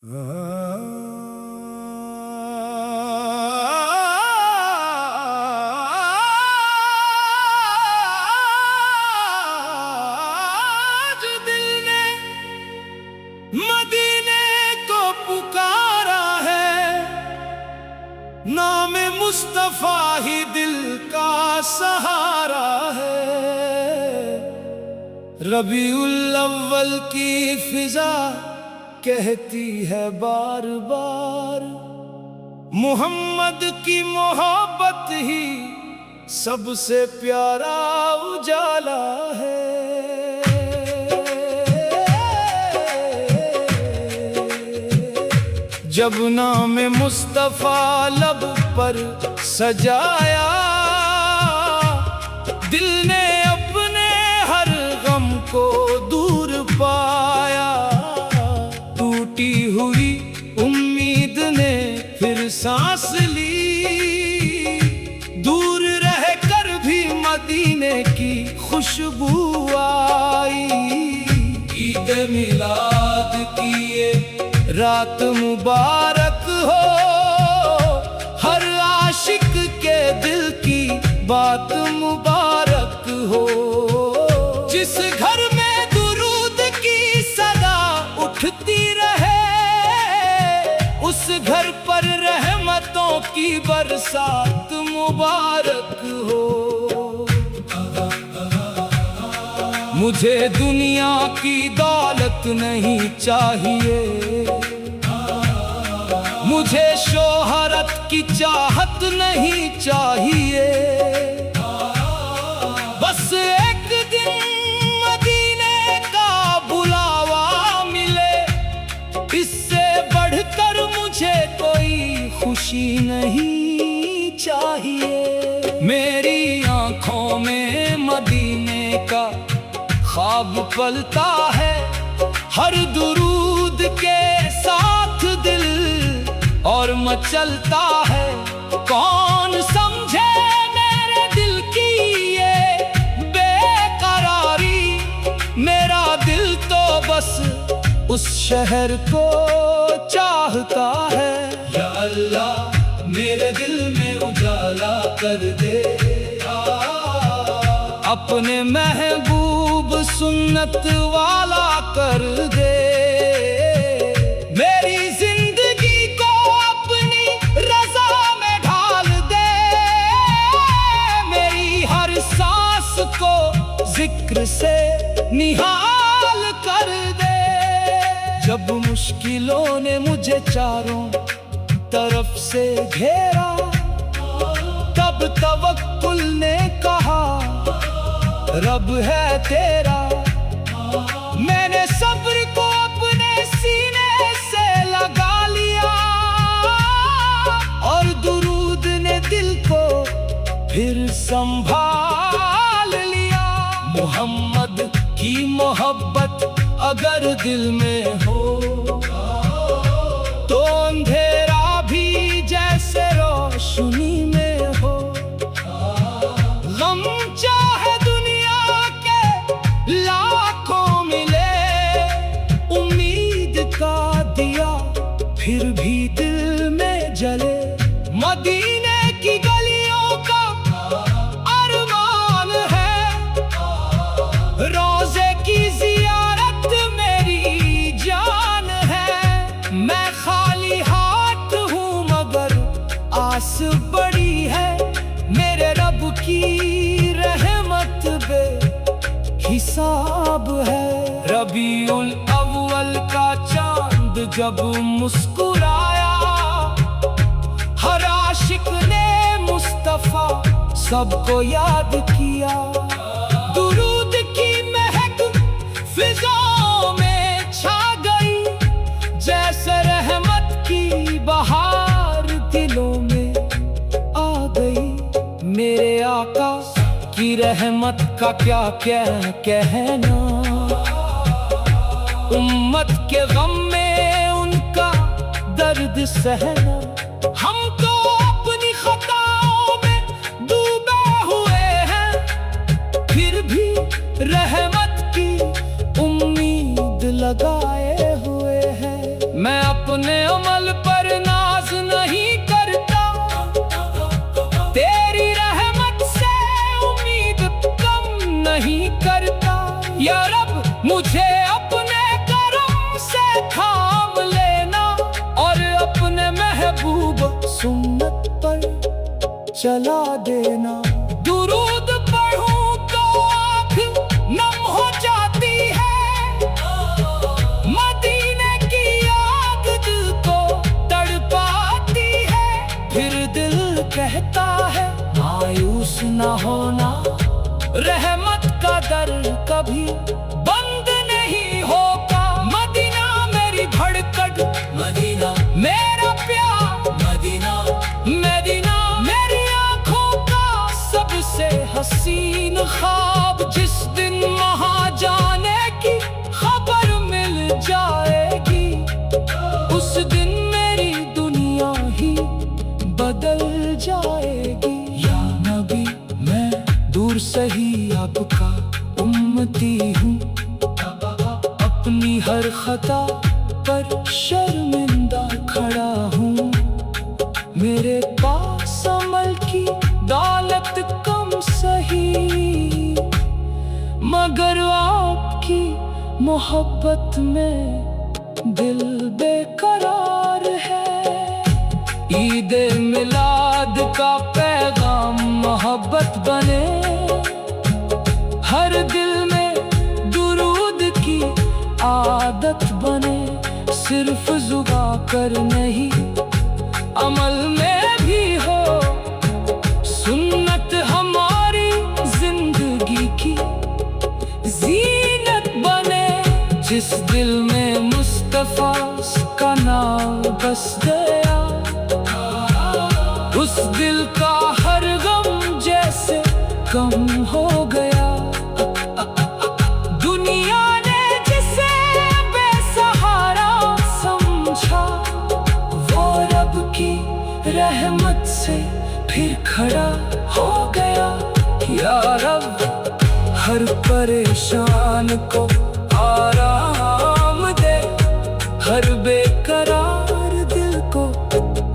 आज दिल ने मदीने को पुकारा है, नाम मुस्तफा ही दिल का सहारा है। रबीउल अव्वल की फिजा कहती है बार बार, मोहम्मद की मोहब्बत ही सबसे प्यारा उजाला है। जब नाम मुस्तफा लब पर सजाया, दिल ने अपने हर गम को दूर पाया। टूटी हुई उम्मीद ने फिर सांस ली, दूर रहकर भी मदीने की खुशबू आई। ईद मिलाद की ये रात मुबारक हो, हर आशिक के दिल की बात मुबारक हो। जिस घर में दुरूद की सदा उठती रहे, उस घर पर रहमतों की बरसात मुबारक हो। मुझे दुनिया की दौलत नहीं चाहिए, मुझे शोहरत की चाहत नहीं चाहिए। बस एक दिन मदीने का बुलावा मिले, इससे बढ़कर मुझे कोई खुशी नहीं चाहिए। मेरी आंखों में मदीने का ख्वाब पलता है, हर दुरूद के साथ दिल और मचलता है। कौन समझे मेरे दिल की ये बेकरारी, मेरा दिल तो बस उस शहर को चाहता है। या अल्लाह मेरे दिल में उजाला कर दे, अपने महबूब सुन्नत वाला कर दे। मेरी जिंदगी को अपनी रज़ा में ढाल दे, मेरी हर सांस को जिक्र से निहाल कर दे। जब मुश्किलों ने मुझे चारों तरफ से घेरा, तब तवक्कुल ने कहा रब है तेरा। मैंने सब्र को अपने सीने से लगा लिया, और दुरूद ने दिल को फिर संभाल लिया। मोहम्मद की मोहब्बत अगर दिल में हो, तो अंधेरा भी जैसे रोशनी में हो। गम चाहे दुनिया के लाखों मिले, उम्मीद का दिया फिर भी दिल में जले। मदीने की गलियों का अरमान है, रोज़े की जियारत मेरी जान है। मैं खाली हाथ हूँ मगर आस बड़ी है, मेरे रब की रहमत बे हिसाब है। रबीउल अव्वल का चांद जब मुस्कुराया, हर आशिक ने मुस्तफा सबको याद किया। दुरूद की महक फिजाओं में छा गई, जैसे रहमत की बहार दिलों में आ गई। मेरे आका की रहमत का क्या क्या कहना, उम्मत के गम में उनका दर्द सहना। हम तो अपनी खताओं में डूबे हुए हैं, फिर भी रहमत की उम्मीद लगाए हुए हैं। मैं अपने अमल पर नाज नहीं करता, तेरी रहमत से उम्मीद कम नहीं करता। या रब मुझे अपने करम से थाम लेना और अपने महबूब सुन्नत पर चला देना। दुरूद पढ़ूं तो आँख नम हो जाती है, मदीने की याद दिल को तड़पाती है। फिर दिल कहता है मायूस न होना, रहमत का दर कभी बंद नहीं होगा। मदीना मेरी धड़कन, मदीना मेरा प्यार, मदीना मदीना मेरी आँखों का सबसे हसीन ख्वाब। जिस दिन वहाँ जाने की खबर मिल जाएगी, उस दिन मेरी दुनिया ही बदल जाएगी। या नबी मैं दूर से ही आपका उम्मती हूँ, अपनी हर खता पर शर्मिंदा खड़ा हूँ। मेरे पास अमल की दौलत कम सही, मगर आपकी मोहब्बत में दिल बेकरार है। ईद मिलाद का पैगाम मोहब्बत बने, हर दिल में दुरूद की आदत बने। सिर्फ जुबा कर नहीं, अमल में भी हो सुन्नत हमारी जिंदगी की जीनत बने। जिस दिल में मुस्तफा का नाम बस गया, उस दिल का हर गम जैसे कम हो गया। दुनिया ने जिसे बेसहारा समझा, वो रब की रहमत से फिर खड़ा हो गया। या रब हर परेशान को आराम दे, हर बेकरार दिल को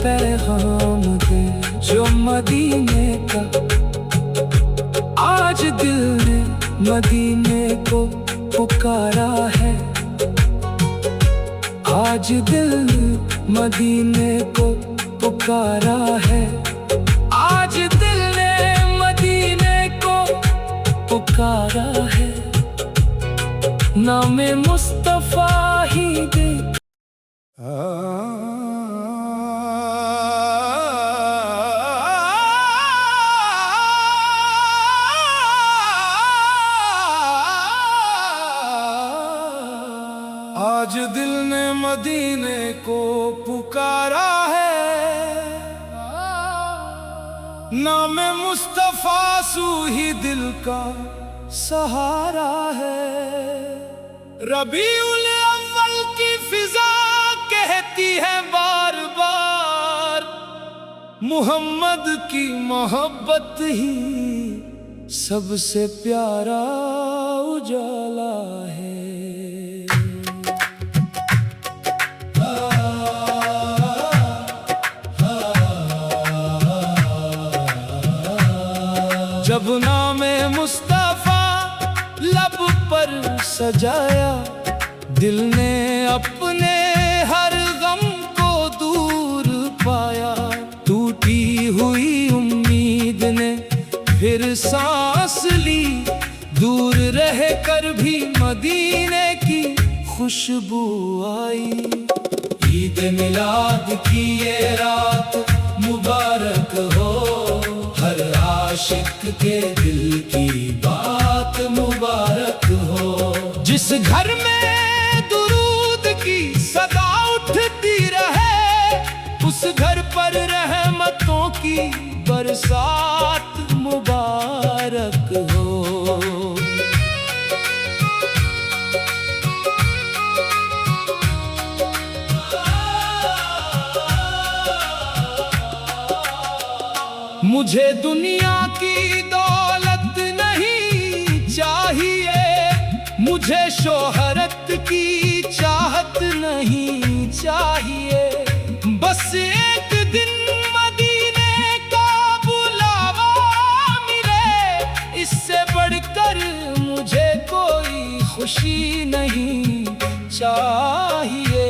पैगाम दे। जो मदीने का आज दिल ने मदीने को पुकारा है, आज दिल मदीने को पुकारा है, आज दिल ने मदीने को पुकारा है। नामे मुस्तफा ही दे। आज दिल ने मदीने को पुकारा है, नामे मुस्तफा सू ही दिल का सहारा है। रबीउल अव्वल की फिजा कहती है बार बार, मुहम्मद की मोहब्बत ही सबसे प्यारा उजाला है। जब नामे मुस्तफा लब पर सजाया, दिल ने अपने हर गम को दूर पाया। टूटी हुई उम्मीद ने फिर सांस ली, दूर रह कर भी मदीने की खुशबू आई। ईद मिलाद की ये रात मुबारक हो, हर आशिक के दिल की बात मुबारक हो। जिस घर में दुरूद की सदा उठती रहे, उस घर पर रहमतों की बरसात मुबारक हो। मुझे दुनिया की दौलत नहीं चाहिए, मुझे शोहरत की चाहत नहीं चाहिए। खुशी नहीं चाहिए।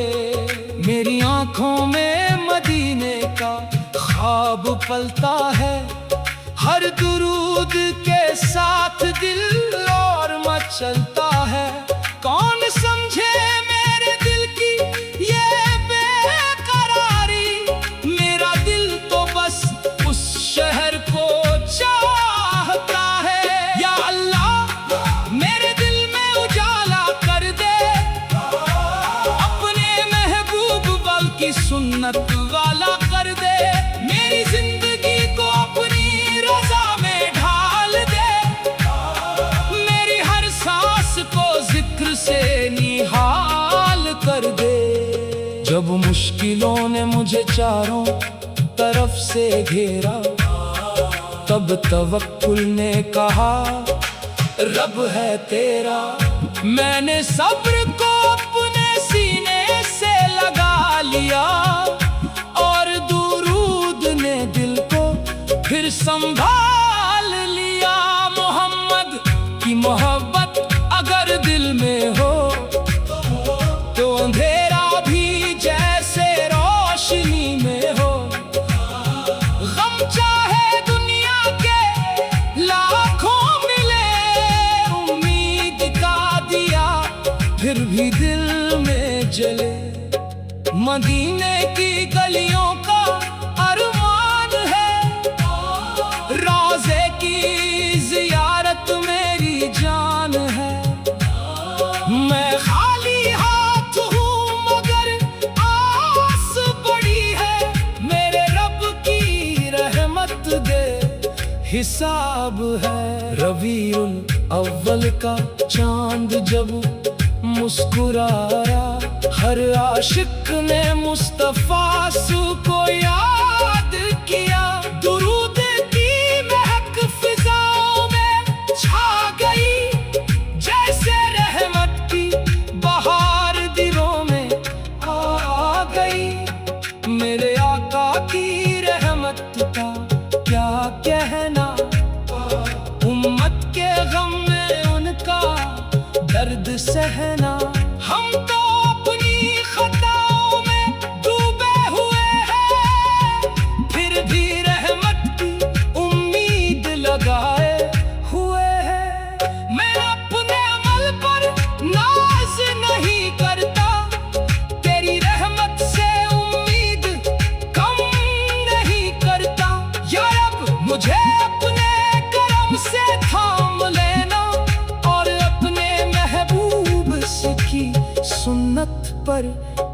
मेरी आंखों में मदीने का ख्वाब पलता है, हर दुरूद के साथ दिल और मचलता है। कौन समझे मेरे दिल की ये बेकरारी, मेरा दिल तो बस उस शहर को चाहता है। या अल्लाह मेरे दिल में उजाला कर दे, अपने महबूब बल्कि सुन्नत वाला कर दे। मेरी जिंदगी को अपनी रज़ा में ढाल दे, मेरी हर सांस को जिक्र से निहाल कर दे। जब मुश्किलों ने मुझे चारों तरफ से घेरा, तब तवक्कुल ने कहा रब है तेरा। मैंने सब्र को अपने सीने से लगा लिया, और दुरूद ने दिल को फिर संभाल लिया। मोहम्मद की मोहब्बत अगर दिल में हो, तो अंधेरा भी जैसे रोशनी में हो। गम चाहे दुनिया के लाखों मिले, उम्मीद का दिया फिर भी दिल में जले। मदीने की गलियों का अरमान है, रोज़े की जियारत मेरी जान है। मैं खाली हाथ हूँ मगर आस बड़ी है, मेरे रब की रहमत दे हिसाब है। रबीउल अव्वल का चांद जब मुस्कुराया, हर आशिक ने मुस्तफा को याद किया। दुरूद की महक फिजाओं में छा गई, जैसे रहमत की बहार दिलों में आ गई। मेरे आका की रहमत का क्या कहना, उम्मत के गम में उनका दर्द सहना। हम तो अपनी खताओं में डूबे हुए हैं, फिर भी रहमत की उम्मीद लगाए हुए हैं। मैं अपने अमल पर नाज नहीं करता, तेरी रहमत से उम्मीद कम नहीं करता। या रब मुझे अपने करम से थाम लेना, और अपने महबूब की सुन्नत पर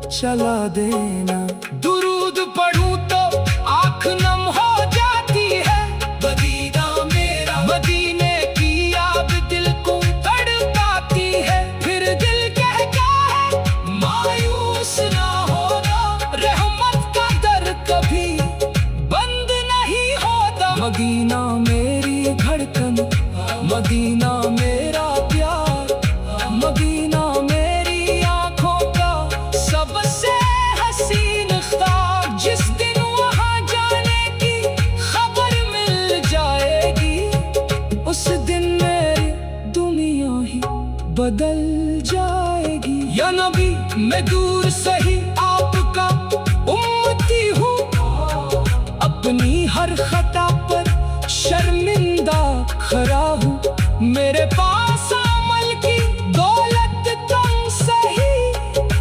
चला देना। दुरूद पढ़ूं तो आँख नम हो जाती है, मदीना मेरा मदीने की याद दिल को तड़पाती है। फिर दिल कहता है मायूस ना होना, रहमत का दर कभी बंद नहीं होता। मदीना मेरी धड़कन, मदीना मेरा प्यार, मदीना मेरी आंखों का सबसे हसीन ख्वाब। जिस दिन वहां जाने की खबर मिल जाएगी, उस दिन मेरी दुनिया ही बदल जाएगी। या नबी मैं दूर सही आपका उम्मती हूँ, अपनी हर खता पर शर्मिंदा खड़ा हूँ। मेरे पास अमल की दौलत कम सही,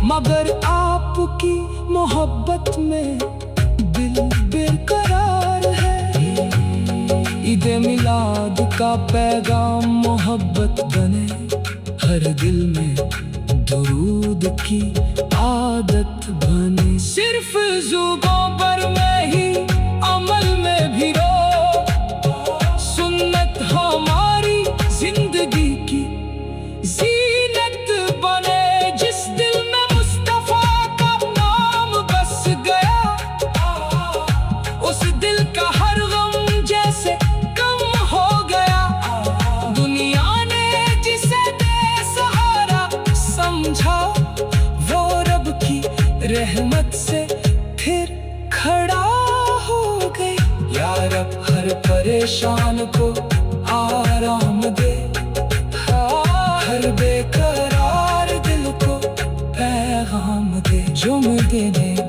मगर आपकी मोहब्बत में दिल बेकरार है। ईद मिलाद का पैगाम मोहब्बत बने, हर दिल में दुरूद की आदत बने। सिर्फ जुबां पर में ही अमल में भी रो, सुन्नत हमारी जिंदगी की जीनत बने। जिस दिल में मुस्तफा का नाम बस गया, उस दिल का हर गम जैसे कम हो गया। दुनिया ने जिसे बेसहारा समझा, वो रब की रहमत से फिर खड़ा हो गई। या रब हर परेशान को आराम दे, हर बेकरार जो मैं देने